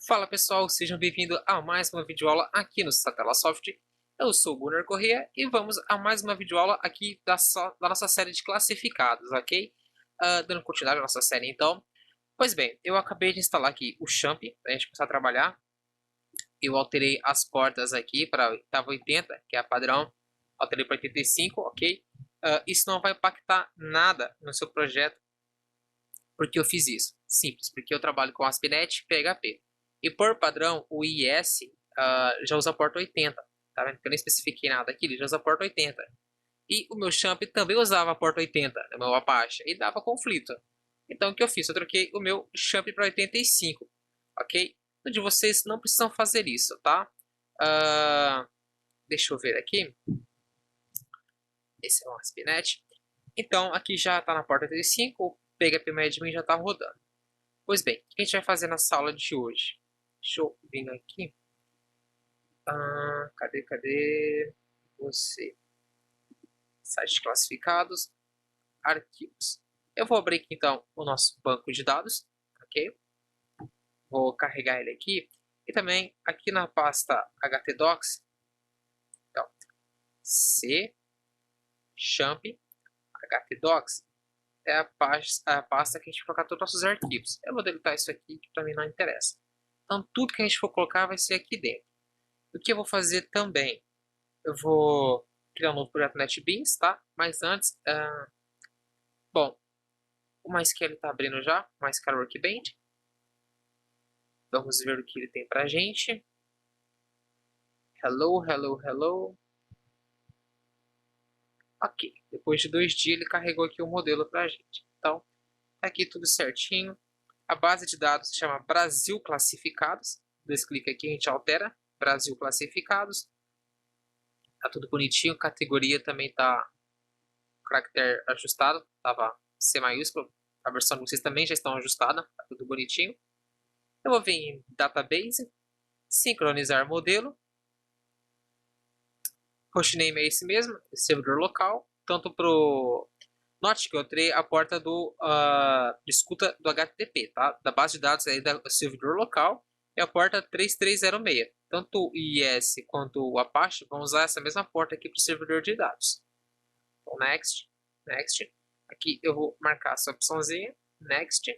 Fala pessoal, sejam bem-vindos a mais uma videoaula aqui no Satelasoft. Eu sou o Gunnar Corrêa e vamos a mais uma videoaula aqui da nossa série de classificados, ok? Dando continuidade à nossa série então. Pois bem, eu acabei de instalar aqui o Champ para a gente começar a trabalhar. Eu alterei as portas aqui para 80, que é a padrão. Alterei para 85, ok? Isso não vai impactar nada no seu projeto, porque eu fiz isso. Simples, porque eu trabalho com ASP.NET e PHP. E por padrão, o IS já usa a porta 80. Tá vendo? Eu nem especifiquei nada aqui, ele já usa a porta 80. E o meu Champ também usava a porta 80, no meu Apache, e dava conflito. Então o que eu fiz? Eu troquei o meu Champ para 85, ok? Então, de vocês não precisam fazer isso, tá? Deixa eu ver aqui. Esse é o ASP.NET. Então aqui já está na porta 85, o PHP já está rodando. Pois bem, o que a gente vai fazer nessa aula de hoje? Deixa eu vir aqui. Cadê você? Sites classificados, arquivos. Eu vou abrir aqui então o nosso banco de dados, ok? Vou carregar ele aqui. E também aqui na pasta htdocs, então, c champ htdocs é a pasta que a gente vai colocar todos os nossos arquivos. Eu vou deletar isso aqui que para mim não interessa. Então tudo que a gente for colocar vai ser aqui dentro. O que eu vou fazer também? Eu vou criar um novo projeto NetBeans, tá? Mas antes, bom, o MySQL está abrindo já, o MySQL Workbench. Vamos ver o que ele tem pra gente. Hello. Ok, depois de 2 dias ele carregou aqui o modelo pra gente. Então, tá aqui tudo certinho. A base de dados se chama Brasil Classificados. Dois cliques aqui a gente altera, Brasil Classificados. Tá tudo bonitinho, categoria também tá caractere ajustado, tava C maiúsculo. A versão de vocês também já estão ajustada, tá tudo bonitinho. Eu vou vir em Database, sincronizar modelo. Hostname é esse mesmo, servidor local, tanto pro... Note que eu entrei a porta de escuta do HTTP, tá? Da base de dados aí do servidor local é a porta 3306. Tanto o IIS quanto o Apache vão usar essa mesma porta aqui para o servidor de dados. Então, next. Aqui eu vou marcar essa opçãozinha, next,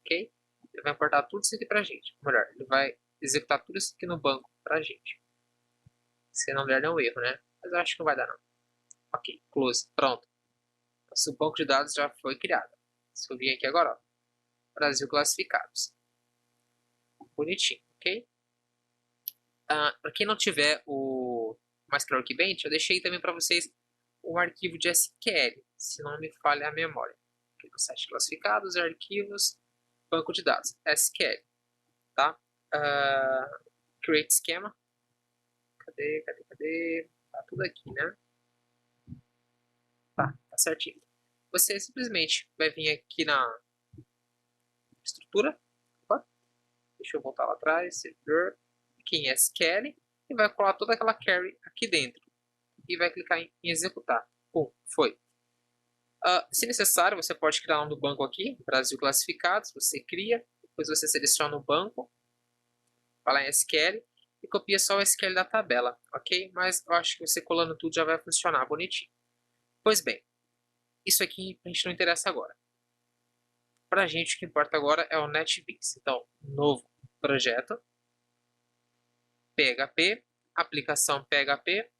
ok? Ele vai importar tudo isso aqui para a gente. Ou melhor, ele vai executar tudo isso aqui no banco para a gente. Se não der nenhum erro, né? Mas eu acho que não vai dar não. Ok, close, pronto. Nosso banco de dados já foi criado. Se eu vir aqui agora, ó, Brasil classificados. Bonitinho, ok? Para quem não tiver o MySQL Workbench, eu deixei também para vocês um arquivo de SQL, se não me falha a memória. Aqui no site classificados, arquivos, banco de dados, SQL, tá? Create schema. Cadê? Tá tudo aqui, né? Tá certinho. Você simplesmente vai vir aqui na estrutura. Opa, deixa eu voltar lá atrás, servidor, aqui em SQL, e vai colar toda aquela query aqui dentro. E vai clicar em executar. Pum, foi. Se necessário, você pode criar um do banco aqui, Brasil Classificados, você cria, depois você seleciona o banco, vai lá em SQL e copia só o SQL da tabela, ok? Mas eu acho que você colando tudo já vai funcionar bonitinho. Pois bem, isso aqui a gente não interessa agora. Para a gente o que importa agora é o NetBeans. Então, novo projeto, PHP, aplicação PHP.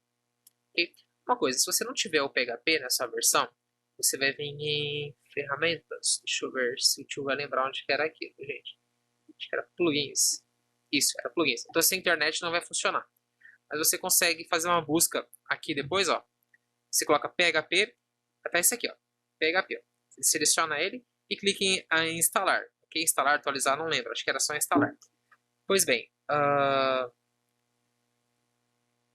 Okay? Uma coisa, se você não tiver o PHP nessa versão, você vai vir em ferramentas. Deixa eu ver se o tio vai lembrar onde que era aquilo, gente. Acho que era plugins. Isso, era plugins. Então, essa internet não vai funcionar. Mas você consegue fazer uma busca aqui depois, ó. Você coloca PHP, até esse aqui, ó. PHP. Ó. Você seleciona ele e clica em instalar. Ok? Instalar, atualizar, não lembro. Acho que era só instalar. Pois bem,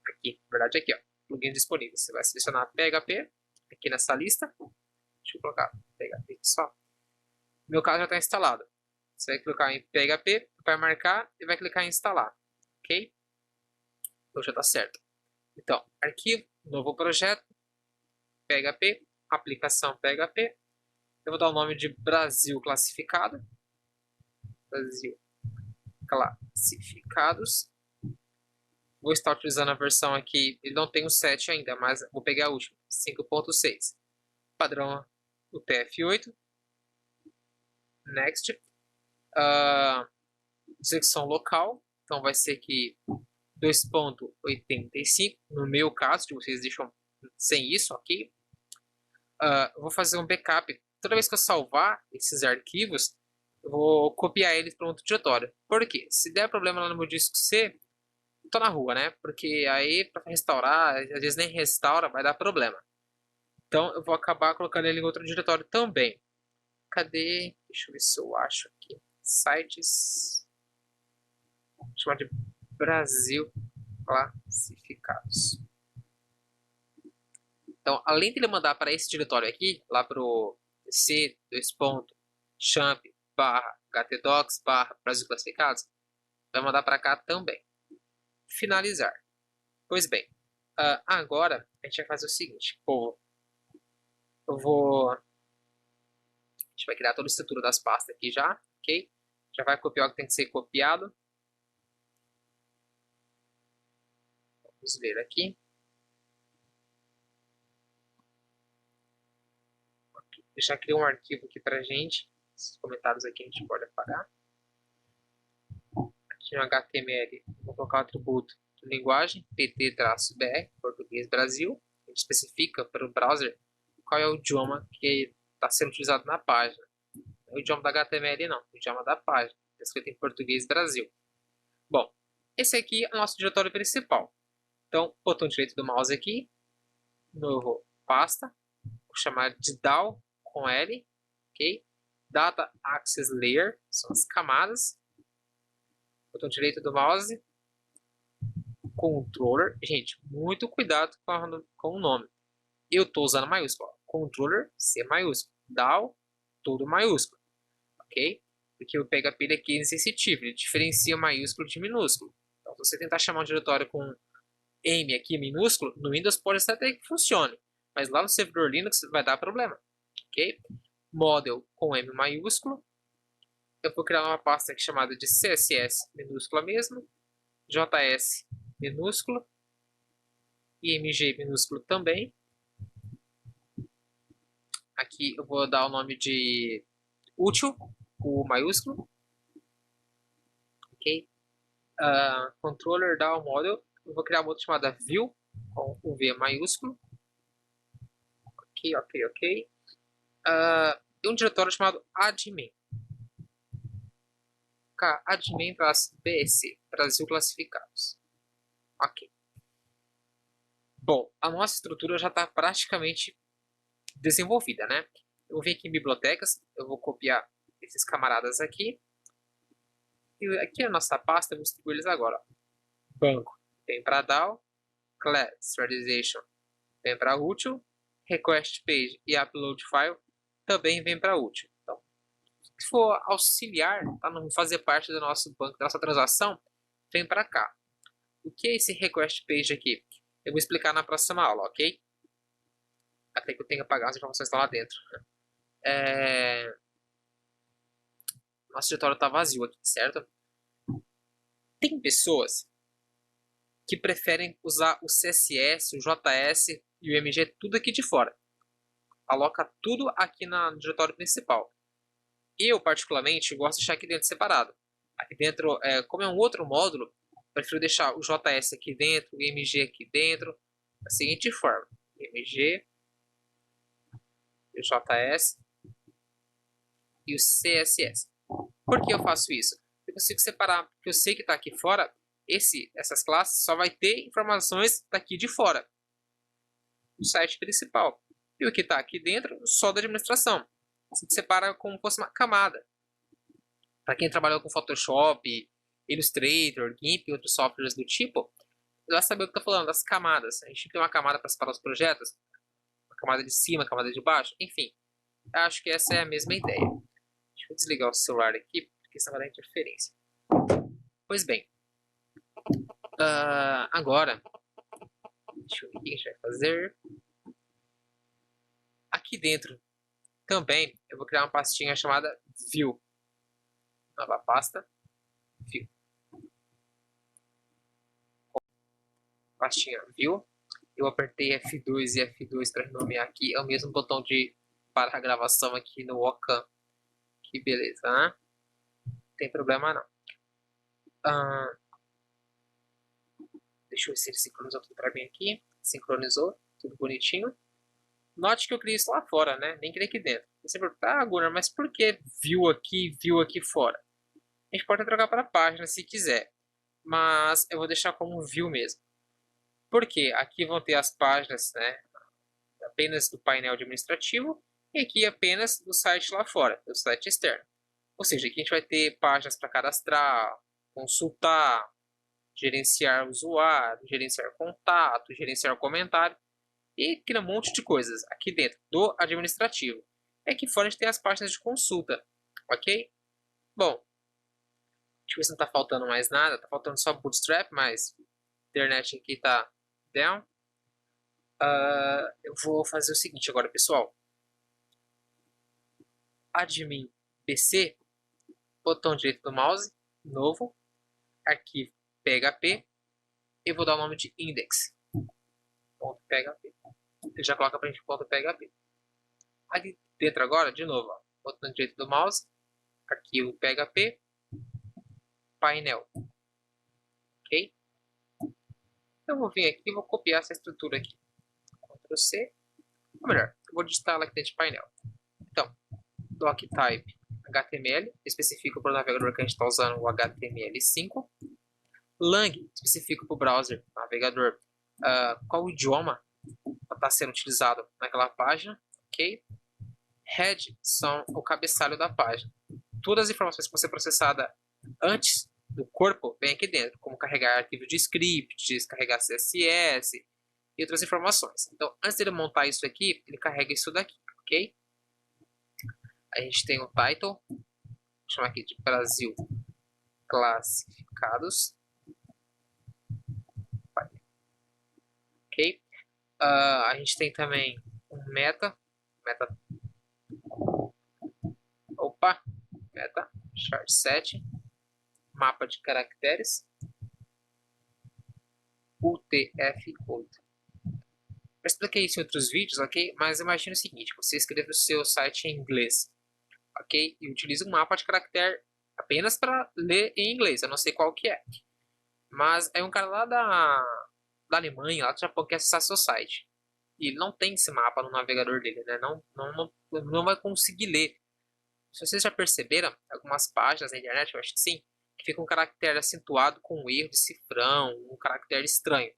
aqui, na verdade aqui, ó, plugins disponíveis. Você vai selecionar PHP aqui nessa lista. Deixa eu colocar PHP só. No meu caso já está instalado. Você vai clicar em PHP, vai marcar e vai clicar em instalar. Ok? Então já está certo. Então, arquivo, novo projeto, PHP, aplicação PHP. Eu vou dar o nome de Brasil classificado. Brasil classificados. Vou estar utilizando a versão aqui, ele não tem o 7 ainda, mas vou pegar a última, 5.6. Padrão UTF-8. Next. Execução local, então vai ser aqui 2.85, no meu caso, se vocês deixam sem isso, ok? Vou fazer um backup. Toda vez que eu salvar esses arquivos, eu vou copiar eles para outro diretório. Por quê? Se der problema lá no meu disco C, tô na rua, né? Porque aí para restaurar, às vezes nem restaura, vai dar problema. Então eu vou acabar colocando ele em outro diretório também. Cadê? Deixa eu ver se eu acho aqui. Sites. Vou chamar de Brasil classificados. Então, além de ele mandar para esse diretório aqui, lá para o c:champ /htdocs Brasil classificados, vai mandar para cá também. Finalizar. Pois bem, agora a gente vai fazer o seguinte, povo. A gente vai criar toda a estrutura das pastas aqui já, ok? Já vai copiar o que tem que ser copiado. Vamos ver aqui. Eu já criei um arquivo aqui pra gente. Esses comentários aqui a gente pode apagar. Aqui no HTML, vou colocar o atributo de linguagem, pt-br, português Brasil. A gente especifica para o browser qual é o idioma que está sendo utilizado na página. Não é o idioma da HTML não, é o idioma da página. Está escrito em português Brasil. Bom, esse aqui é o nosso diretório principal. Então, botão direito do mouse aqui, novo pasta, vou chamar de DAO com L, ok? Data Access Layer, são as camadas. Botão direito do mouse, Controller. Gente, muito cuidado com o nome. Eu estou usando maiúsculo. Controller, C maiúsculo. DAO, tudo maiúsculo. Ok? Porque o PHP aqui é insensitivo, ele diferencia maiúsculo de minúsculo. Então, se você tentar chamar um diretório com M aqui minúsculo, no Windows pode ser até que funcione. Mas lá no servidor Linux vai dar problema. Ok? Model com M maiúsculo. Eu vou criar uma pasta aqui chamada de CSS minúscula mesmo. JS minúsculo. IMG minúsculo também. Aqui eu vou dar o nome de útil, o maiúsculo. Ok? Controller DAO model. Eu vou criar uma outra chamada view, com o V maiúsculo. Ok. E um diretório chamado admin. admin-bs, Brasil classificados. Ok. Bom, a nossa estrutura já está praticamente desenvolvida, né? Eu vou vir aqui em bibliotecas, eu vou copiar esses camaradas aqui. E aqui na nossa pasta eu vou distribuir eles agora. Ó. Banco vem para DAO, Class Serialization vem para útil, Request Page e Upload File também vem para útil. Então, se for auxiliar, para não fazer parte do nosso banco, da nossa transação, vem para cá. O que é esse Request Page aqui? Eu vou explicar na próxima aula, ok? Até que eu tenha que apagar as informações que estão lá dentro. Nosso diretório está vazio aqui, certo? Tem pessoas que preferem usar o CSS, o JS e o MG tudo aqui de fora. Aloca tudo aqui no diretório principal. Eu, particularmente, gosto de deixar aqui dentro separado. Aqui dentro, como é um outro módulo, prefiro deixar o JS aqui dentro, o MG aqui dentro, da seguinte forma. MG, o JS e o CSS. Por que eu faço isso? Eu consigo separar, porque eu sei que está aqui fora, essas classes só vai ter informações daqui de fora, do site principal. E o que está aqui dentro, só da administração. Você separa como se fosse uma camada. Para quem trabalhou com Photoshop, Illustrator, GIMP e outros softwares do tipo, vai saber o que eu estou falando, das camadas. A gente tem uma camada para separar os projetos, uma camada de cima, uma camada de baixo, enfim. Acho que essa é a mesma ideia. Deixa eu desligar o celular aqui, porque senão vai dar interferência. Pois bem, agora, deixa eu ver o que a gente vai fazer. Aqui dentro também eu vou criar uma pastinha chamada View. Nova pasta, View. Pastinha View. Eu apertei F2 e F2 para renomear aqui. É o mesmo botão de parar a gravação aqui no Wacom. Que beleza, né? Não tem problema não. Deixa eu ver se ele sincronizou tudo para mim aqui. Sincronizou, tudo bonitinho. Note que eu criei isso lá fora, né? Nem criei aqui dentro. Você pergunta, Gunnar, mas por que View aqui fora? A gente pode trocar para página se quiser. Mas eu vou deixar como View mesmo. Porque aqui vão ter as páginas, né? Apenas do painel administrativo. E aqui apenas do site lá fora, do site externo. Ou seja, aqui a gente vai ter páginas para cadastrar, consultar, gerenciar usuário, gerenciar contato, gerenciar comentário e cria um monte de coisas aqui dentro do administrativo. E aqui fora a gente tem as páginas de consulta, ok? Bom, deixa eu ver se não está faltando mais nada, está faltando só Bootstrap, mas a internet aqui está down. Eu vou fazer o seguinte agora, pessoal. Admin PC, botão direito do mouse, novo, arquivo PHP, e vou dar o nome de index.php. Ele já coloca para a gente .php. Aqui dentro agora, de novo, ó, botão direito do mouse, arquivo PHP, painel. Ok? Eu vou vir aqui e vou copiar essa estrutura aqui. Ctrl C. Ou melhor, eu vou digitar ela aqui dentro de painel. Então, doctype HTML, especifica para o navegador que a gente está usando o HTML5. Lang, especifica para o browser, navegador, qual o idioma está sendo utilizado naquela página. Ok? Head são o cabeçalho da página. Todas as informações que vão ser processadas antes do corpo vem aqui dentro, como carregar arquivo de script, descarregar CSS e outras informações. Então, antes dele montar isso aqui, ele carrega isso daqui, ok? A gente tem o title, vou chamar aqui de Brasil Classificados. Ok? A gente tem também um meta chart7, mapa de caracteres, UTF-8. Eu expliquei isso em outros vídeos, ok? Mas imagine o seguinte, você escreve o seu site em inglês, ok? E utiliza um mapa de caractere apenas para ler em inglês, eu não sei qual que é. Mas é um cara lá da Alemanha, lá do Japão, que quer acessar seu site. E ele não tem esse mapa no navegador dele, né? Não vai conseguir ler. Se vocês já perceberam, algumas páginas na internet, eu acho que sim, que fica um caractere acentuado com um erro de cifrão, um caractere estranho.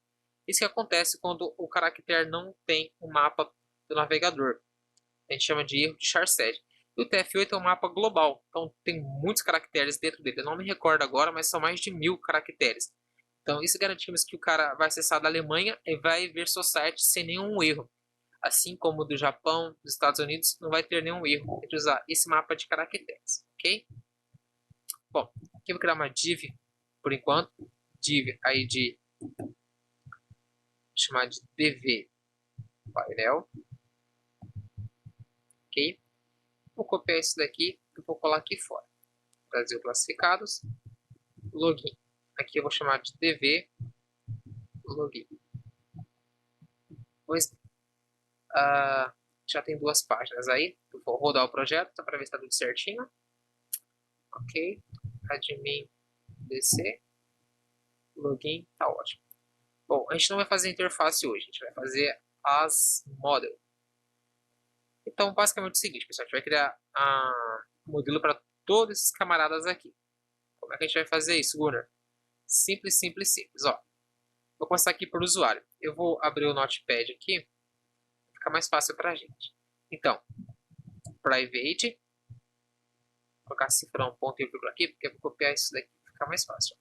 Isso que acontece quando o caractere não tem o mapa do navegador. A gente chama de erro de char7. E o TF8 é um mapa global, então tem muitos caracteres dentro dele. Eu não me recordo agora, mas são mais de 1000 caracteres. Então isso garantimos que o cara vai acessar da Alemanha e vai ver seu site sem nenhum erro. Assim como do Japão, dos Estados Unidos, não vai ter nenhum erro de usar esse mapa de caracteres, ok? Bom, aqui eu vou criar uma div, por enquanto, div ID, chamar de dv painel, ok? Vou copiar isso daqui e vou colar aqui fora. Brasil classificados, login. Aqui eu vou chamar de dv login. Pois já tem duas páginas aí. Eu vou rodar o projeto para ver se está tudo certinho. Ok, admin dc, login, tá ótimo. Bom, a gente não vai fazer interface hoje, a gente vai fazer as model. Então, basicamente é o seguinte, pessoal, a gente vai criar um modelo para todos esses camaradas aqui. Como é que a gente vai fazer isso, Gunnar? Simples, simples, simples. Ó, vou começar aqui por usuário. Eu vou abrir o Notepad aqui, fica mais fácil para a gente. Então, private, vou colocar cifrão, ponto e vírgula aqui, porque eu vou copiar isso daqui, ficar mais fácil.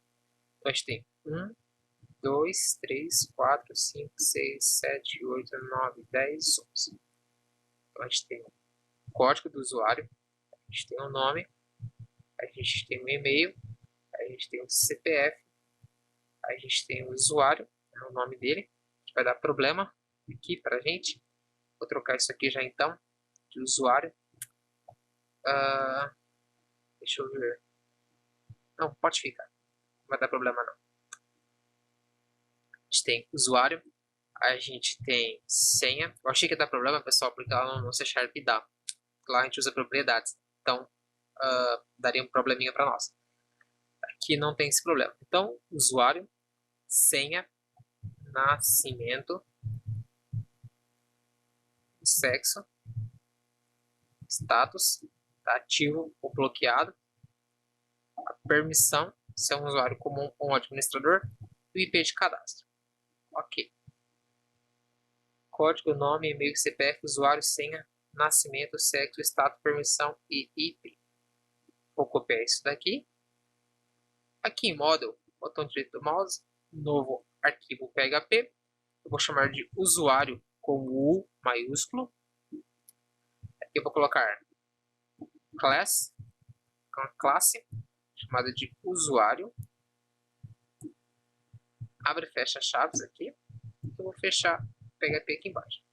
Então a gente tem 1, 2, 3, 4, 5, 6, 7, 8, 9, 10, 11. Então a gente tem o código do usuário, a gente tem o nome, a gente tem o e-mail, a gente tem o CPF, a gente tem o usuário, é o nome dele, que vai dar problema aqui pra gente. Vou trocar isso aqui já então, de usuário. Deixa eu ver. Não, pode ficar. Não vai dar problema não. A gente tem usuário, a gente tem senha. Eu achei que ia dar problema, pessoal, porque ela não se Sharp dá. Lá a gente usa propriedades. Então, daria um probleminha para nós. Aqui não tem esse problema. Então, usuário, senha, nascimento, sexo, status, tá ativo ou bloqueado, a permissão, se é um usuário comum ou um administrador, e o IP de cadastro. Ok. Código, nome, e-mail, CPF, usuário, senha, nascimento, sexo, status, permissão e IP. Vou copiar isso daqui. Aqui em Model, botão direito do mouse, novo arquivo PHP. Eu vou chamar de usuário com U maiúsculo. Aqui eu vou colocar class, uma classe chamada de usuário. Abre e fecha chaves aqui. Eu vou fechar o PHP aqui embaixo.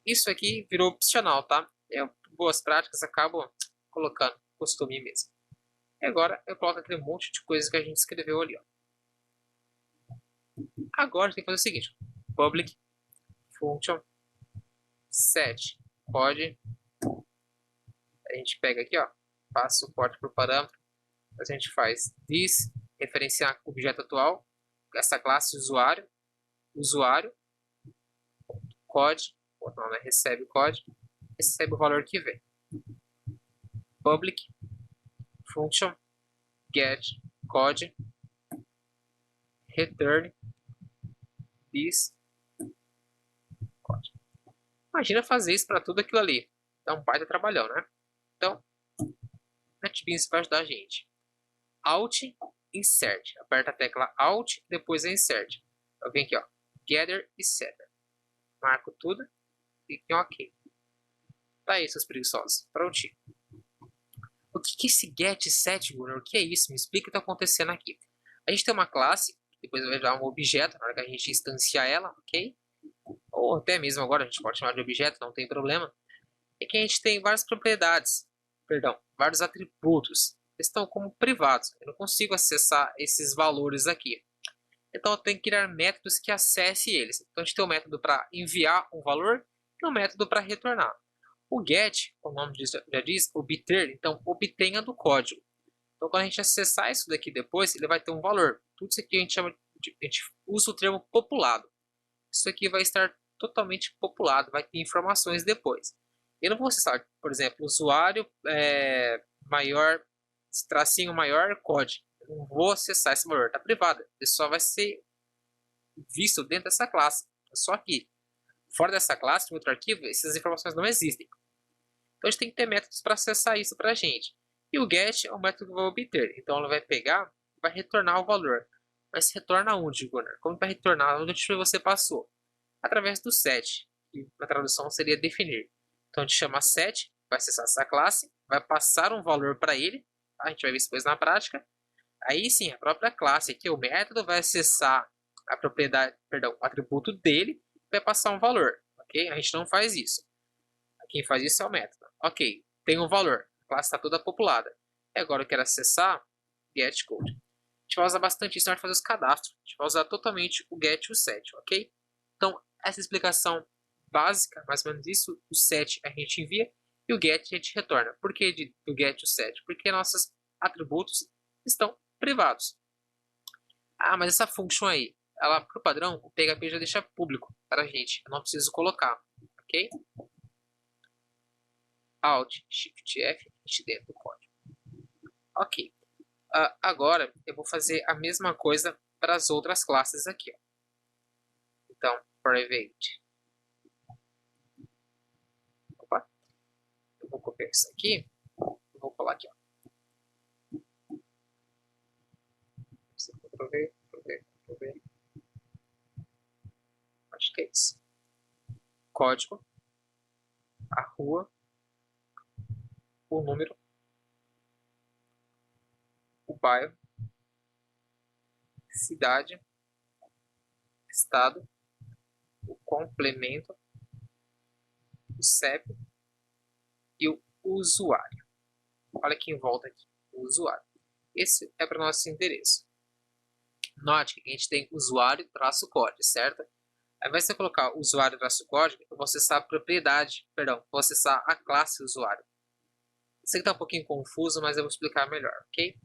Isso aqui virou opcional, tá? Boas práticas acabam colocando costume mesmo. E agora eu coloco aquele monte de coisas que a gente escreveu ali. Ó. Agora tem que fazer o seguinte: public function set code. A gente pega aqui, ó, passa o suporte por parâmetro. A gente faz this, referenciar o objeto atual, essa classe usuário, code, o nome é recebe código, recebe o valor que vem. Public function get code return this code. Imagina fazer isso para tudo aquilo ali. Dá um baita trabalhão, né? Então, NetBeans vai ajudar a gente. Alt, Insert. Aperta a tecla Alt, depois é Insert. Eu venho aqui, ó, Gather e Setter. Marco tudo, clique em OK. Tá aí, seus preguiçosos. Prontinho. O que é esse get set, Gunnar? O que é isso? Me explica o que está acontecendo aqui. A gente tem uma classe, depois vai dar um objeto, na hora que a gente instanciar ela, ok? Ou até mesmo agora a gente pode chamar de objeto, não tem problema. É que a gente tem várias propriedades, vários atributos. Eles estão como privados. Eu não consigo acessar esses valores aqui. Então eu tenho que criar métodos que acessem eles. Então a gente tem um método para enviar um valor e um método para retornar. O get, o nome já diz, obter, então obtenha do código. Então quando a gente acessar isso daqui depois, ele vai ter um valor. Tudo isso aqui a gente usa o termo populado. Isso aqui vai estar totalmente populado, vai ter informações depois. Eu não vou acessar, por exemplo, usuário maior, tracinho maior, código. Eu não vou acessar esse valor, está privado. Ele só vai ser visto dentro dessa classe. Só aqui. Fora dessa classe, em outro arquivo, essas informações não existem. Então a gente tem que ter métodos para acessar isso para a gente. E o get é o método que vai obter. Então ela vai pegar, vai retornar o valor. Mas retorna onde, Gunnar? Como vai retornar? Onde você passou? Através do set, que na tradução seria definir. Então a gente chama set, vai acessar essa classe, vai passar um valor para ele, tá? A gente vai ver isso depois na prática. Aí sim, a própria classe aqui, o método vai acessar a propriedade, perdão, o atributo dele, vai passar um valor, ok? A gente não faz isso. Quem faz isso é o método. Ok, tem um valor, a classe está toda populada. E agora eu quero acessar get code. A gente vai usar bastante isso na hora de fazer os cadastros. A gente vai usar totalmente o get e o set, ok? Então, essa explicação básica, mais ou menos isso, o set a gente envia e o get a gente retorna. Por que do get e o set? Porque nossos atributos estão privados. Ah, mas essa função aí, ela, por padrão, o PHP já deixa público para a gente. Eu não preciso colocar, ok? Alt, Shift F, dentro do código. Ok. Agora, eu vou fazer a mesma coisa para as outras classes aqui. Ó. Então, private. Opa. Eu vou copiar isso aqui. Vou colar aqui. Ó. Deixa eu ver. Acho que é isso. Código, a rua, o número, o bairro, cidade, estado, o complemento, o CEP e o usuário. Olha aqui em volta aqui, o usuário. Esse é para o nosso endereço. Note que a gente tem usuário traço código, certo? Ao invés de você colocar usuário traço código, eu vou acessar a propriedade, perdão, vou acessar a classe usuário. Isso aqui está um pouquinho confuso, mas eu vou explicar melhor, ok?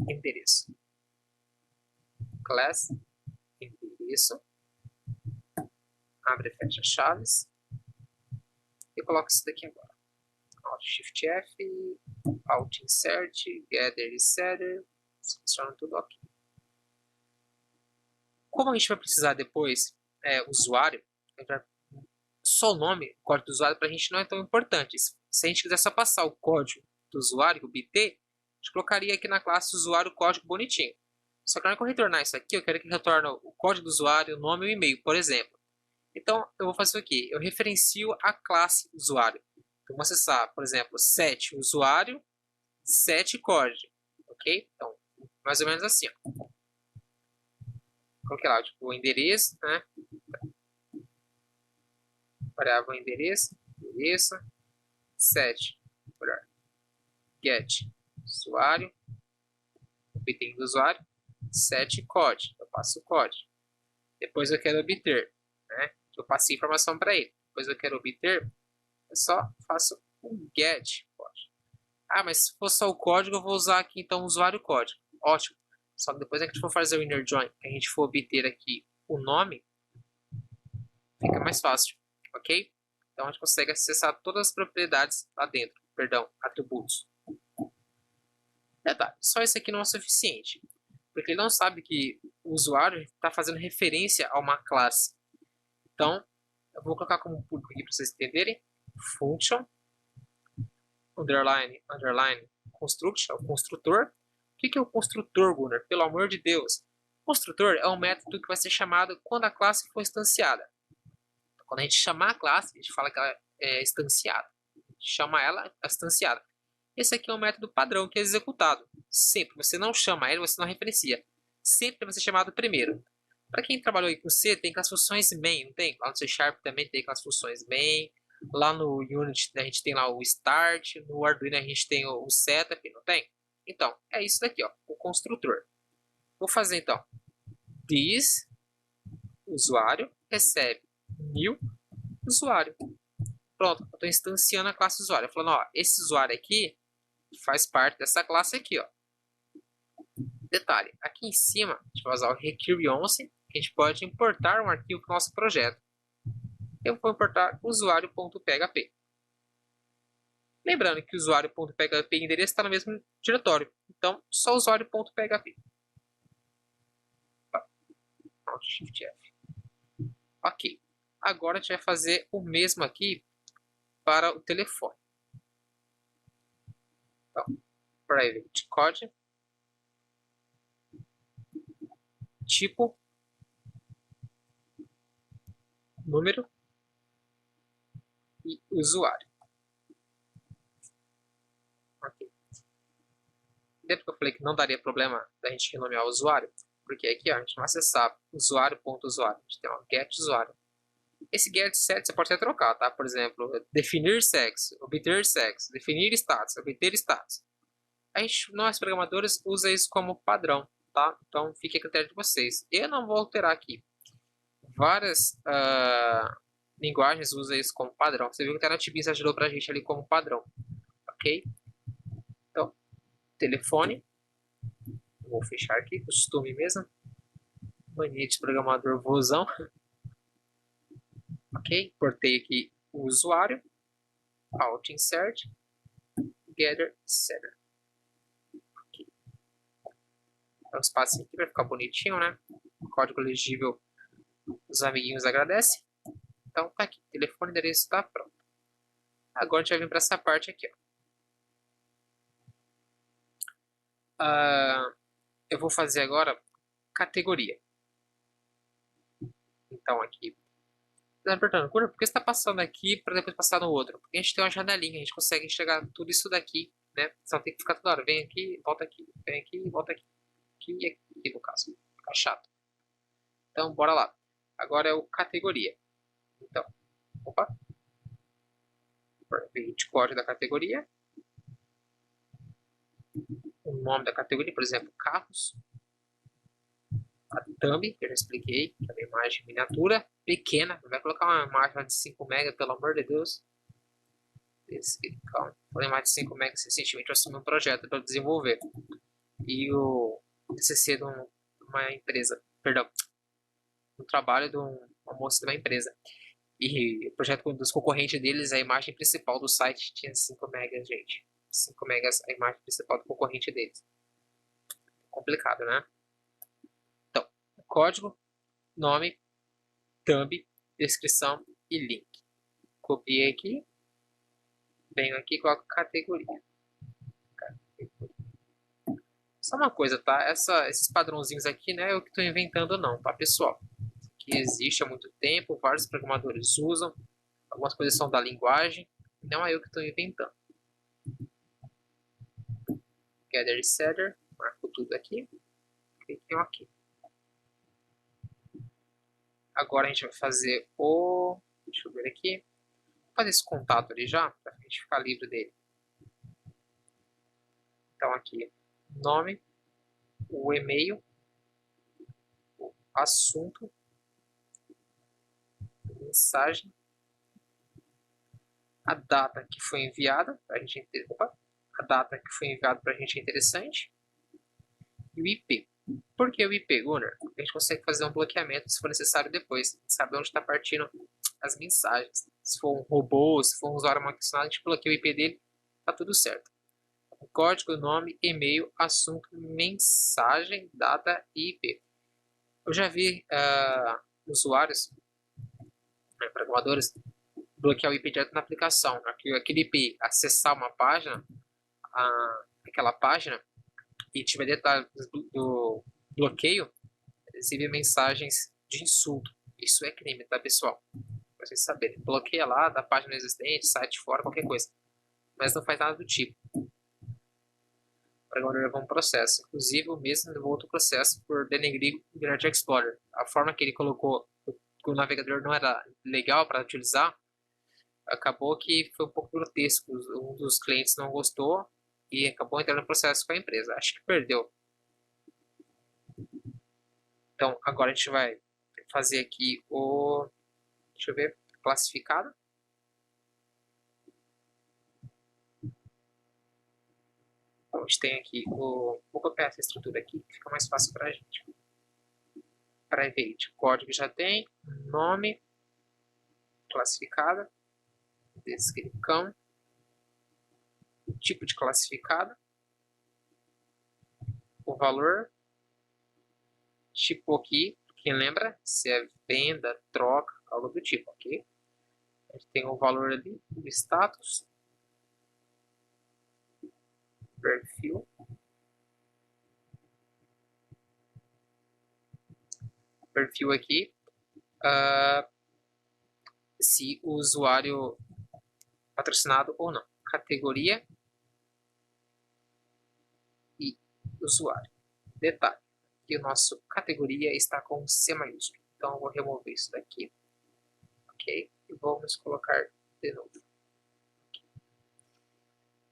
Endereço. Class, endereço. Abre e fecha chaves. E coloco isso daqui agora. Alt Shift F, Alt Insert, Gather e Setter. Funciona tudo ok. Como a gente vai precisar depois usuário, só o nome, código do usuário, para a gente não é tão importante. Se a gente quiser só passar o código do usuário, o BT, a gente colocaria aqui na classe usuário código bonitinho. Só que na hora que eu retornar isso aqui, eu quero que retorne o código do usuário, o nome e o e-mail, por exemplo. Então, eu vou fazer o quê? Eu referencio a classe usuário. Então, vou acessar, por exemplo, set usuário, set código. Ok? Então, mais ou menos assim. Ó. Coloquei lá, tipo, o endereço, né? Variável endereço, set, get, usuário, obter do usuário, set code, eu passo o código. Depois eu quero obter, né? Eu passei informação para ele. Depois eu quero obter, eu só faço um get código. Ah, mas se for só o código, eu vou usar aqui então o usuário código. Ótimo. Só que depois que a gente for fazer o inner join, que a gente for obter aqui o nome, fica mais fácil, ok? Então a gente consegue acessar todas as propriedades lá dentro, perdão, atributos. Detalhe, só isso aqui não é suficiente, porque ele não sabe que o usuário está fazendo referência a uma classe. Então, eu vou colocar como público aqui para vocês entenderem, function, underline, underline, construct, é o construtor. O que é o construtor, Gunnar? Pelo amor de Deus. O construtor é um método que vai ser chamado quando a classe for instanciada. Quando a gente chamar a classe, a gente fala que ela é instanciada. A gente chama ela instanciada. Esse aqui é um método padrão que é executado. Sempre. Você não chama ele, você não referencia. Sempre vai ser chamado primeiro. Para quem trabalhou aí com C, tem aquelas funções main, não tem? Lá no C Sharp também tem aquelas funções main. Lá no Unity a gente tem lá o start. No Arduino a gente tem o setup, não tem? Então, é isso daqui, ó, o construtor. Vou fazer então. This usuário recebe new usuário. Pronto, eu estou instanciando a classe usuário. Falando, ó, esse usuário aqui faz parte dessa classe aqui, ó. Detalhe, aqui em cima, a gente vai usar o require11, que a gente pode importar um arquivo para o nosso projeto. Eu vou importar usuário.php. Lembrando que usuário.php e endereço está no mesmo diretório. Então, só usuário.php. Alt Shift F. Ok. Agora a gente vai fazer o mesmo aqui para o telefone. Então, private code, tipo, número e usuário. Ok. Lembra que eu falei que não daria problema da gente renomear o usuário? Porque aqui ó, a gente vai acessar usuário.usuário. A gente tem um get usuário. Esse get set você pode até trocar, tá? Por exemplo, definir sexo, obter sexo, definir status, obter status. A gente, nós programadores, usa isso como padrão, tá? Então fique a critério de vocês. Eu não vou alterar aqui. Várias linguagens usam isso como padrão. Você viu que a NetBeans ajudou pra gente ali como padrão, ok? Então, telefone. Vou fechar aqui, costume mesmo. Mania de programador vozão. Ok, portei aqui o usuário. Alt insert. Gather setter. Okay. Dá um espaço aqui para ficar bonitinho, né? Código legível, os amiguinhos agradecem. Então tá aqui, telefone e endereço está pronto. Agora a gente vai vir para essa parte aqui. Ó. Eu vou fazer agora categoria. Então aqui, tá perguntando, por que você está passando aqui para depois passar no outro? Porque a gente tem uma janelinha, a gente consegue enxergar tudo isso daqui, né? Você não tem que ficar toda hora, vem aqui, volta aqui, vem aqui, volta aqui, aqui e aqui no caso, fica chato. Então bora lá. Agora é o categoria. Então, opa, de código da categoria, o nome da categoria, por exemplo, carros, a thumb, que eu já expliquei, que é uma imagem miniatura, pequena, não vai colocar uma imagem de 5 MB, pelo amor de Deus. Calma, falei mais de 5 MB, recentemente eu assumi um projeto para desenvolver. E o TCC de uma empresa, perdão, um trabalho de uma moça de uma empresa. E o projeto dos concorrentes deles, a imagem principal do site tinha 5 megas, gente. 5 megas a imagem principal do concorrente deles. Complicado, né? Então, código, nome, thumb, descrição e link. Copiei aqui. Venho aqui e coloco categoria. Só uma coisa, tá? Esses padrãozinhos aqui, né? Eu que estou inventando não, tá, pessoal? Que existe há muito tempo, vários programadores usam. Algumas coisas são da linguagem. Não é eu que estou inventando. Gather setter, marco tudo aqui. Clique em OK. Agora a gente vai fazer o... Deixa eu ver aqui. Vou fazer esse contato ali já, para a gente ficar livre dele. Então aqui, nome, o e-mail, o assunto, mensagem, a data que foi enviada, a gente, a data que foi enviada para a gente é interessante, e o IP. Por que o IP, Gunnar? Porque a gente consegue fazer um bloqueamento se for necessário depois, saber onde está partindo as mensagens. Se for um robô, se for um usuário mal intencionado, a gente bloqueia o IP dele, tá tudo certo. Código, nome, e-mail, assunto, mensagem, data e IP. Eu já vi usuários, programadores, bloquear o IP direto na aplicação. Aquele IP acessar uma página, aquela página, e tiver dentro do bloqueio, recebe mensagens de insulto. Isso é crime, tá, pessoal? Pra vocês saberem. Bloqueia lá da página existente, site fora, qualquer coisa. Mas não faz nada do tipo. Agora levou um processo. Inclusive, o mesmo levou outro processo por denegrir o Internet Explorer. A forma que ele colocou que o navegador não era legal para utilizar, acabou que foi um pouco grotesco. Um dos clientes não gostou e acabou entrando no processo com a empresa. Acho que perdeu. Então, agora a gente vai fazer aqui o... Deixa eu ver. Classificado. Então, a gente tem aqui o... Vou copiar essa estrutura aqui, que fica mais fácil para a gente. Private, código já tem. Nome. Classificada. Descrição. Tipo de classificado. O valor. Tipo aqui, quem lembra? Se é venda, troca, algo do tipo, ok? A gente tem o valor ali, o status. Perfil. Perfil aqui. Se o usuário patrocinado ou não. Categoria e usuário. Detalhe, que o nosso categoria está com C maiúsculo. Então eu vou remover isso daqui. Ok? E vamos colocar de novo. Okay.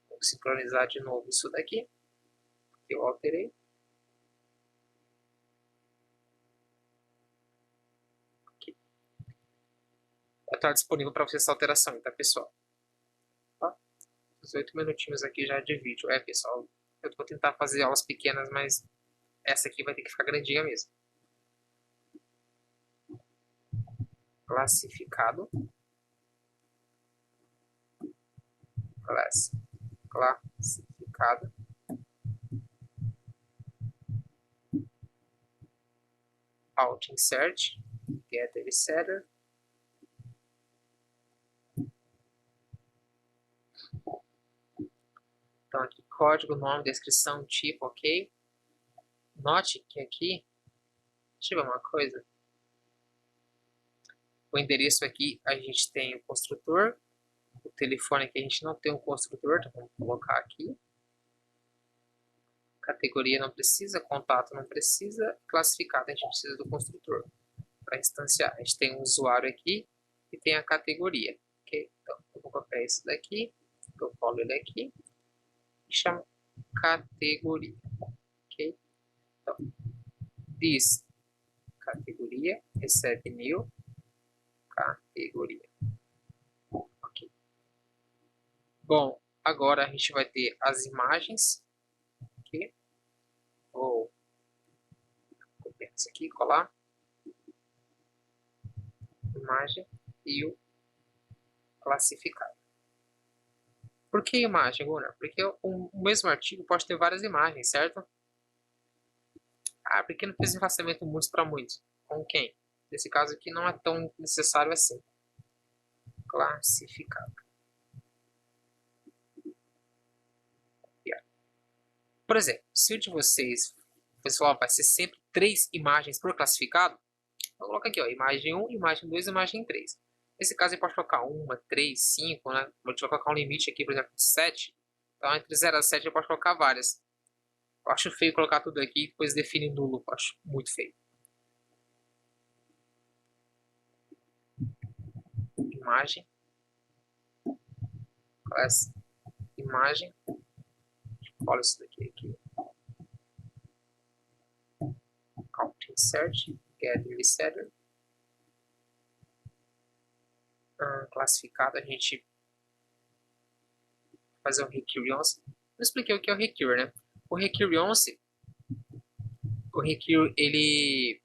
Vou sincronizar de novo isso daqui. Que eu alterei. Okay. Vai estar disponível para você essa alteração, tá, pessoal? 18 minutinhos aqui já de vídeo. Pessoal, eu vou tentar fazer aulas pequenas, mas essa aqui vai ter que ficar grandinha mesmo. Classificado. Classificado. Alt insert. Getter setter. Então aqui código, nome, descrição, tipo, ok. Note que aqui Deixa eu ver uma coisa. O endereço aqui a gente tem o construtor. O telefone aqui a gente não tem um construtor, então vamos colocar aqui. Categoria não precisa, contato não precisa, classificado a gente precisa do construtor para instanciar. A gente tem um usuário aqui e tem a categoria. Ok? Então eu vou copiar isso daqui, eu colo ele aqui e chamo categoria. Ok? Então, this categoria recebe new categoria. Ok. Bom, agora a gente vai ter as imagens. Ok? Vou copiar isso aqui, colar. Imagem e o classificado. Por que imagem, Gunnar? Porque o mesmo artigo pode ter várias imagens, certo? Ah, porque não fez afastamento muitos para muitos. Com quem? Nesse caso aqui não é tão necessário assim. Classificado. Por exemplo, se o de vocês, pessoal, vai ser sempre 3 imagens por classificado, vou colocar aqui, ó, imagem 1, imagem 2, imagem 3. Nesse caso, ele pode colocar 1, 3, 5, né? Vou colocar um limite aqui, por exemplo, de 7. Então, entre 0 a 7, eu posso colocar várias. Eu acho feio colocar tudo aqui e depois define nulo. Eu acho muito feio. Imagem. Class. Imagem. Olha isso daqui aqui. Count insert. Get resetter. Classificado. A gente fazer um recurrence. Não expliquei o que é o recur, né? O recurrence. O recur, ele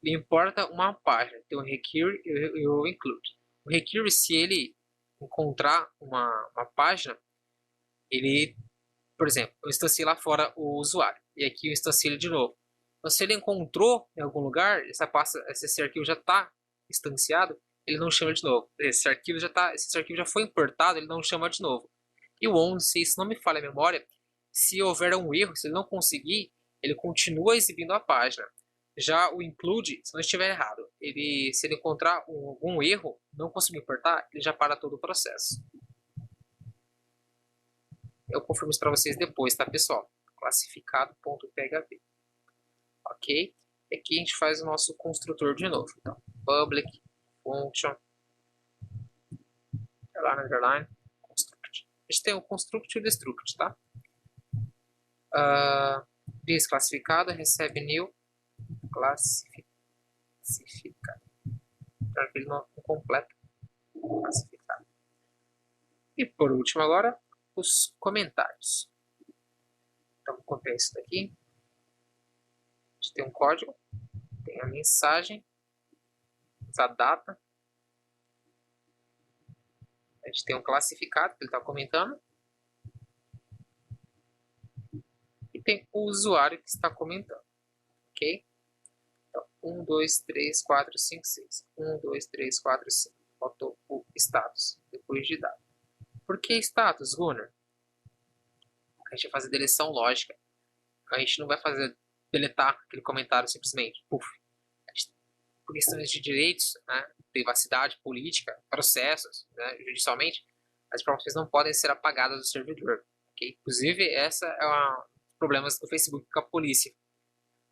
importa uma página. Então, o recur e o include. O recur, se ele encontrar uma página, ele, por exemplo, eu instanciei lá fora o usuário. E aqui eu instanciei ele de novo. Então, se ele encontrou em algum lugar, esse arquivo já está instanciado, ele não chama de novo. Esse arquivo já foi importado, ele não chama de novo. E o on, se isso não me falha a memória, se houver um erro, se ele não conseguir, ele continua exibindo a página. Já o include, se não estiver errado, se ele encontrar algum erro, não conseguir importar, ele já para todo o processo. Eu confirmo isso para vocês depois, tá, pessoal? Classificado.php. Ok? E aqui a gente faz o nosso construtor de novo. Então, public function underline construct. A gente tem o construct e o destruct, tá? Desclassificado recebe new classificado. Para que ele não completa classificado. E por último agora, os comentários. Então, vou copiar isso daqui. A gente tem um código, tem a mensagem, a data. A gente tem um classificado que ele está comentando. E tem o usuário que está comentando. Ok? Então, 1, 2, 3, 4, 5, 6. 1, 2, 3, 4, 5. Faltou o status, depois de data. Por que status, Gunnar? A gente vai fazer deleção lógica. A gente não vai fazer deletar aquele comentário simplesmente. Puf. Por questões de direitos, né, privacidade, política, processos, né, judicialmente, as informações não podem ser apagadas do servidor. Okay? Inclusive, essa é um dos problemas do Facebook com a polícia.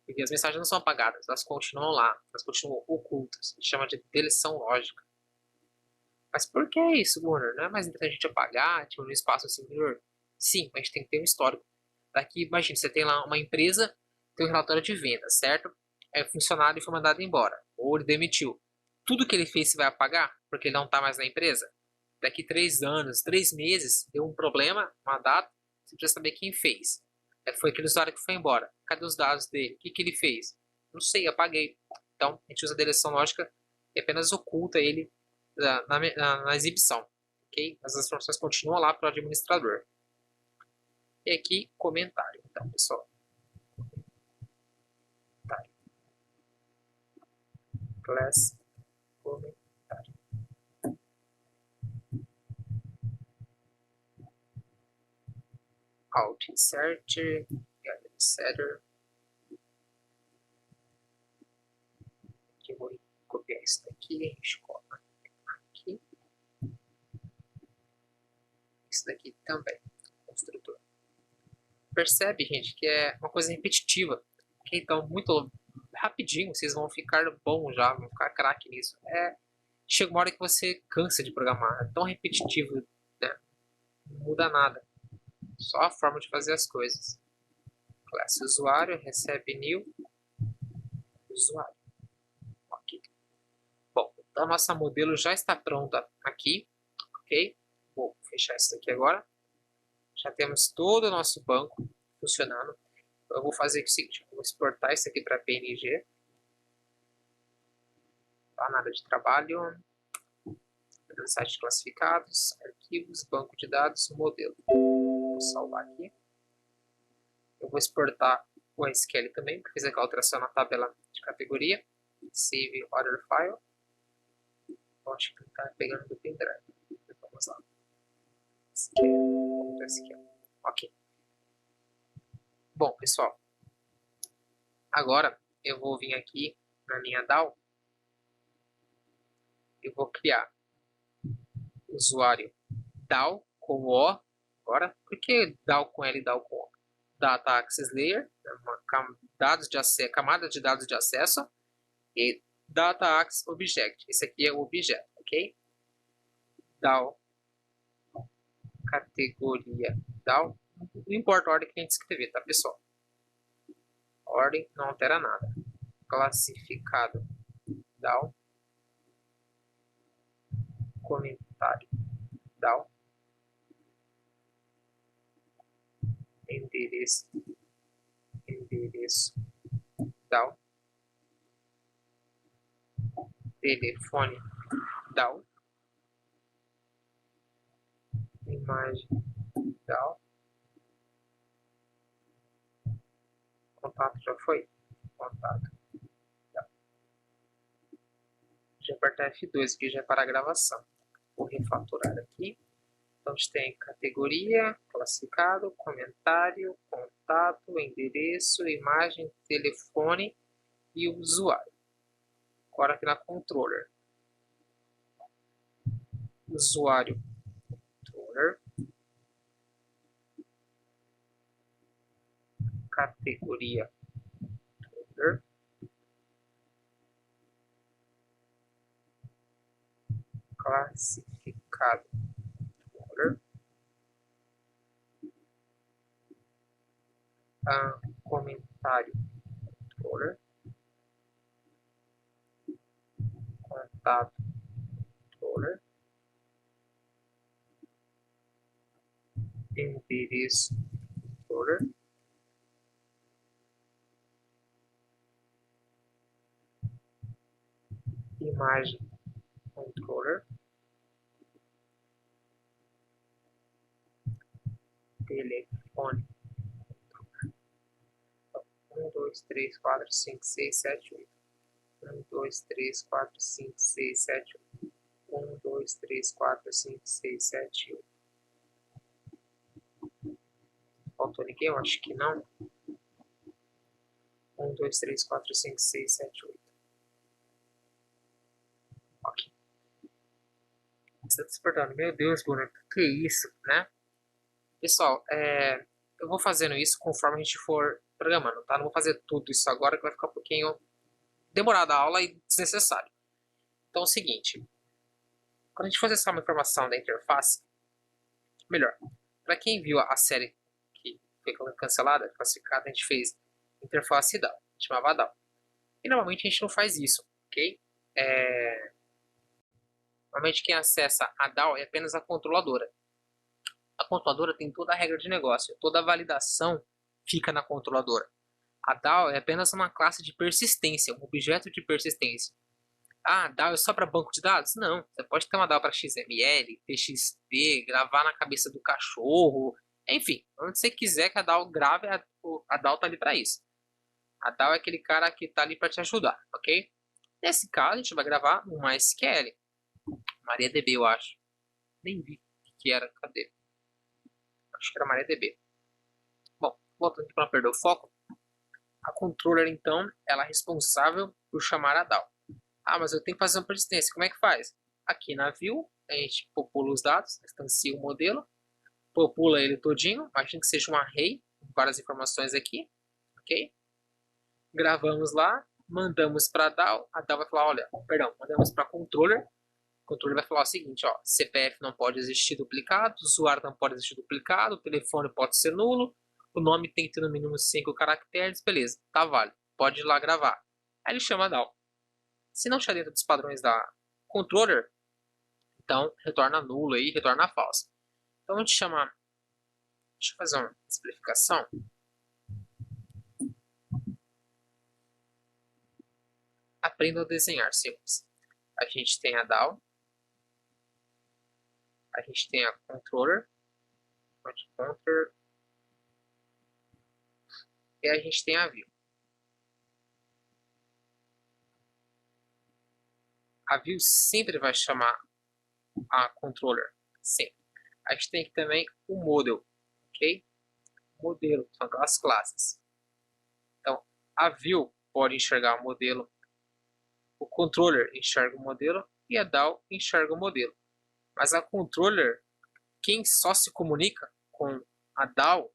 Porque as mensagens não são apagadas, elas continuam lá, elas continuam ocultas. A gente chama de deleção lógica. Mas por que isso, Gunnar? Não é mais interessante a gente apagar, tipo, no espaço do servidor? Sim, mas a gente tem que ter um histórico. Daqui, imagina, você tem lá uma empresa, tem um relatório de vendas, certo? É o funcionário foi mandado embora, ou ele demitiu. Tudo que ele fez você vai apagar, porque ele não está mais na empresa? Daqui 3 anos, 3 meses, deu um problema, uma data, você precisa saber quem fez. Foi aquele usuário que foi embora. Cadê os dados dele? O que ele fez? Não sei, apaguei. Então, a gente usa a deleção lógica e apenas oculta ele na exibição. Okay? As informações continuam lá para o administrador. E aqui, comentário. Então, pessoal. Comentário. Class. Comentário. Alt insert. Get setter. vou copiar isso daqui, a gente coloca aqui. Isso daqui também, construtor. Percebe, gente, que é uma coisa repetitiva. Okay? Então, muito rapidinho, vocês vão ficar bom já, vão ficar craque nisso. Chega uma hora que você cansa de programar. É tão repetitivo, né? Não muda nada. Só a forma de fazer as coisas. Classe usuário, recebe new usuário. Ok. Bom, então a nossa modelo já está pronta aqui. Ok? Vou fechar isso aqui agora. Já temos todo o nosso banco funcionando. Eu vou fazer o seguinte, eu vou exportar isso aqui para PNG. Tá, nada de trabalho. Site de classificados, arquivos, banco de dados, modelo. Vou salvar aqui. Eu vou exportar o SQL também, porque fiz aquela alteração na tabela de categoria. Save other file. Eu acho que está pegando do pendrive. Vamos lá. SQL. Ok. Bom, pessoal. Agora eu vou vir aqui na minha DAO. Eu vou criar usuário DAO com O. Agora, por que DAO com L e DAO com O? Data Access Layer, camada de dados de acesso, e Data Access Object. Esse aqui é o objeto, ok? DAO, categoria DAO, não importa a ordem que a gente escrever, tá, pessoal? Ordem não altera nada. Classificado DAO, comentário DAO, endereço DAO, telefone DAO, imagem DAO, contato já foi, contato DAO. Já apertar F2 aqui já é para a gravação. Vou refatorar aqui. Então a gente tem categoria, classificado, comentário, contato, endereço, imagem, telefone e usuário. Agora aqui na controller. Usuário, controller. Categoria, controller. Classificado, controller. Comentário, controller. Contato, controller. Endereço, controller. Imagem, controller. Telefone, 1, 2, 3, 4, 5, 6, 7, 8. 1, 2, 3, 4, 5, 6, 7, 8. 1, 2, 3, 4, 5, 6, 7, 8. Faltou ninguém? Eu acho que não. 1, 2, 3, 4, 5, 6, 7, 8. Ok. Você está se perguntando, meu Deus, Bruno, o que é isso, né? Pessoal, eu vou fazendo isso conforme a gente for programando, tá? Não vou fazer tudo isso agora, que vai ficar um pouquinho demorada a aula e desnecessário. Então é o seguinte, quando a gente for acessar uma informação da interface, melhor, para quem viu a série que foi cancelada, classificada, a gente fez interface DAO, chamava DAO. E normalmente a gente não faz isso, ok? Normalmente quem acessa a DAO é apenas a controladora. A controladora tem toda a regra de negócio, toda a validação fica na controladora. A DAO é apenas uma classe de persistência, um objeto de persistência. Ah, DAO é só para banco de dados? Não, você pode ter uma DAO para XML, TXT, gravar na cabeça do cachorro, enfim, onde você quiser que a DAO grave, a DAO está ali para isso. A DAO é aquele cara que está ali para te ajudar, ok? Nesse caso, a gente vai gravar no MySQL. MariaDB, eu acho. Nem vi o que era, cadê? Acho que era MariaDB. Bom, voltando aqui para não perder o foco. A controller, então, ela é responsável por chamar a DAO. Ah, mas eu tenho que fazer uma persistência. Como é que faz? Aqui na view, a gente popula os dados, instancia o modelo, popula ele todinho, imagina que seja um array, com várias informações aqui, ok? Gravamos lá, mandamos para a DAO vai falar, olha, perdão, mandamos para controller, o controller vai falar o seguinte, ó, CPF não pode existir duplicado, usuário não pode existir duplicado, o telefone pode ser nulo, o nome tem que ter no mínimo 5 caracteres, beleza, tá válido, pode ir lá gravar. Aí ele chama a DAO. Se não estiver dentro dos padrões da controller, então retorna nulo aí, retorna falso. Então a gente chama, deixa eu fazer uma simplificação. Aprenda a desenhar, simples. A gente tem a DAO, a gente tem a controller, e a gente tem a view. A view sempre vai chamar a controller, sempre. A gente tem aqui também o model, ok? Modelo, são aquelas classes. Então, a view pode enxergar o modelo, o controller enxerga o modelo e a DAO enxerga o modelo. Mas a controller, quem só se comunica com a DAO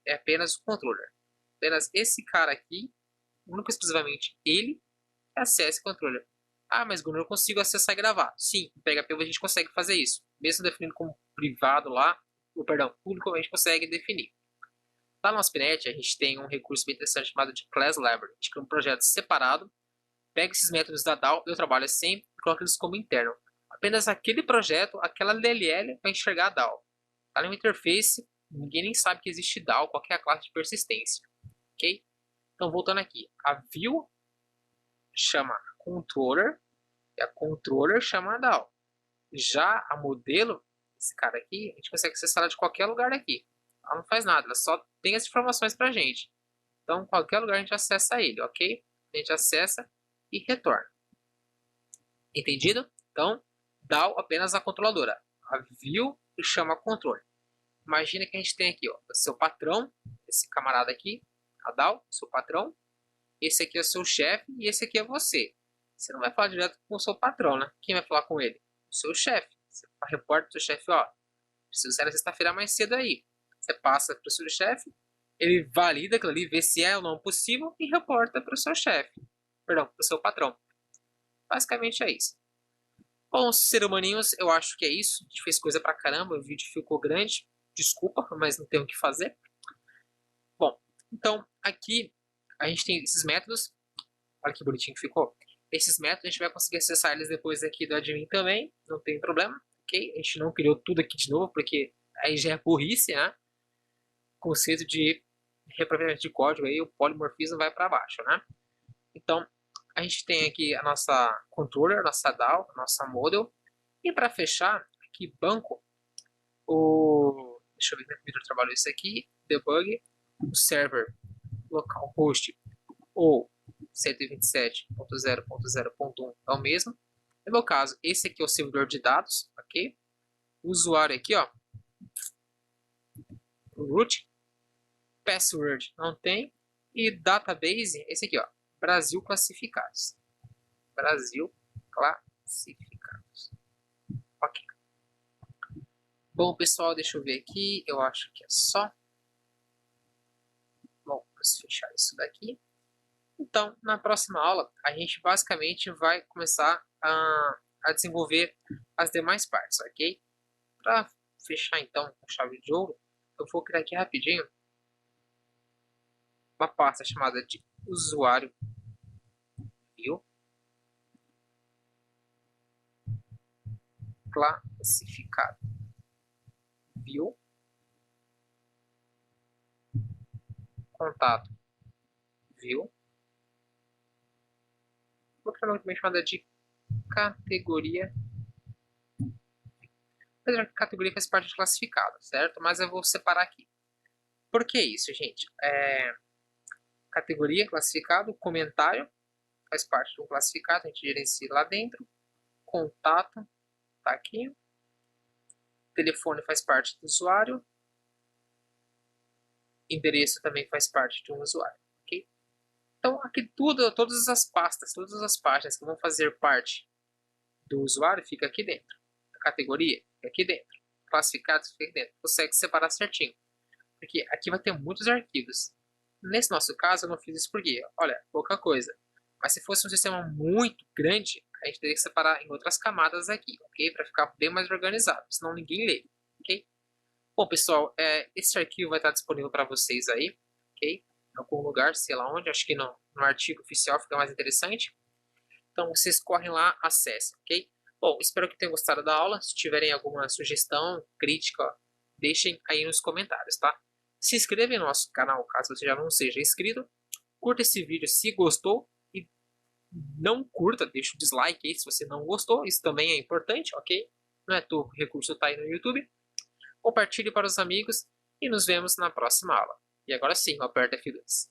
é apenas o controller. Apenas esse cara aqui, único e exclusivamente ele, acessa o controller. Ah, mas Gunnar, eu consigo acessar e gravar. Sim, no PHP a gente consegue fazer isso. Mesmo definindo como privado lá, ou perdão, público a gente consegue definir. Lá no ASP.NET a gente tem um recurso bem interessante chamado de Class Library. A gente cria um projeto separado, pega esses métodos da DAO, eu trabalho assim, e coloco eles como interno. Apenas aquele projeto, aquela DLL vai enxergar a DAO. Tá no interface, ninguém nem sabe que existe DAO, qual é a classe de persistência. Ok? Então voltando aqui, a view chama controller e a controller chama a DAO. Já a modelo, esse cara aqui, a gente consegue acessar ela de qualquer lugar daqui. Ela não faz nada, ela só tem as informações pra gente. Então, qualquer lugar a gente acessa ele, ok? A gente acessa e retorna. Entendido? Então, DAO apenas a controladora. A view chama controle. Imagina que a gente tem aqui, ó, o seu patrão, esse camarada aqui, a DAO, seu patrão. Esse aqui é o seu chefe e esse aqui é você. Você não vai falar direto com o seu patrão, né? Quem vai falar com ele? O seu chefe. Você reporta para o seu chefe, ó, preciso sair na sexta-feira mais cedo aí. Você passa para o seu chefe, ele valida aquilo ali, vê se é ou não possível e reporta para o seu chefe. Perdão, para o seu patrão. Basicamente é isso. Bom, ser humaninhos, eu acho que é isso. A gente fez coisa pra caramba, o vídeo ficou grande. Desculpa, mas não tem o que fazer. Bom, então aqui a gente tem esses métodos. Olha que bonitinho que ficou. Esses métodos a gente vai conseguir acessar eles depois aqui do admin também, não tem problema, ok? A gente não criou tudo aqui de novo, porque aí já é burrice, né? Conceito de reaproveitamento de código, aí o polimorfismo vai para baixo, né? Então, a gente tem aqui a nossa controller, a nossa DAO, a nossa model. E para fechar, aqui banco, deixa eu ver como é que o Victor trabalhou isso aqui, debug, o server localhost ou 127.0.0.1 é o mesmo. No meu caso, esse aqui é o servidor de dados, ok? O usuário aqui, ó, o root, password não tem, e database, esse aqui, ó, Brasil classificados. Brasil classificados. Ok. Bom, pessoal, deixa eu ver aqui, eu acho que é só. Bom, vamos fechar isso daqui. Então, na próxima aula, a gente basicamente vai começar a desenvolver as demais partes, ok? Para fechar, então, com chave de ouro, eu vou criar aqui rapidinho uma pasta chamada de usuário view classificado view contato view. Vou criar uma também chamada de categoria. A categoria faz parte de classificado, certo? Mas eu vou separar aqui. Por que isso, gente? Categoria, classificado, comentário, faz parte de um classificado, a gente gerencia lá dentro. Contato, tá aqui. Telefone faz parte do usuário. Endereço também faz parte de um usuário, ok? Então, aqui tudo, todas as pastas, todas as páginas que vão fazer parte do usuário fica aqui dentro. A categoria fica aqui dentro. Classificados fica aqui dentro. Consegue separar certinho. Porque aqui vai ter muitos arquivos. Nesse nosso caso, eu não fiz isso porque, olha, pouca coisa. Mas se fosse um sistema muito grande, a gente teria que separar em outras camadas aqui, ok? Para ficar bem mais organizado, senão ninguém lê, ok? Bom, pessoal, esse arquivo vai estar disponível para vocês aí, ok? Em algum lugar, sei lá onde, acho que no artigo oficial fica mais interessante. Então, vocês correm lá, acessem, ok? Bom, espero que tenham gostado da aula. Se tiverem alguma sugestão, crítica, deixem aí nos comentários, tá? Se inscreva no nosso canal, caso você já não seja inscrito. Curta esse vídeo se gostou e não curta, deixa o dislike aí se você não gostou. Isso também é importante, ok? Não é todo recurso tá aí no YouTube. Compartilhe para os amigos e nos vemos na próxima aula. E agora sim, aperta F2.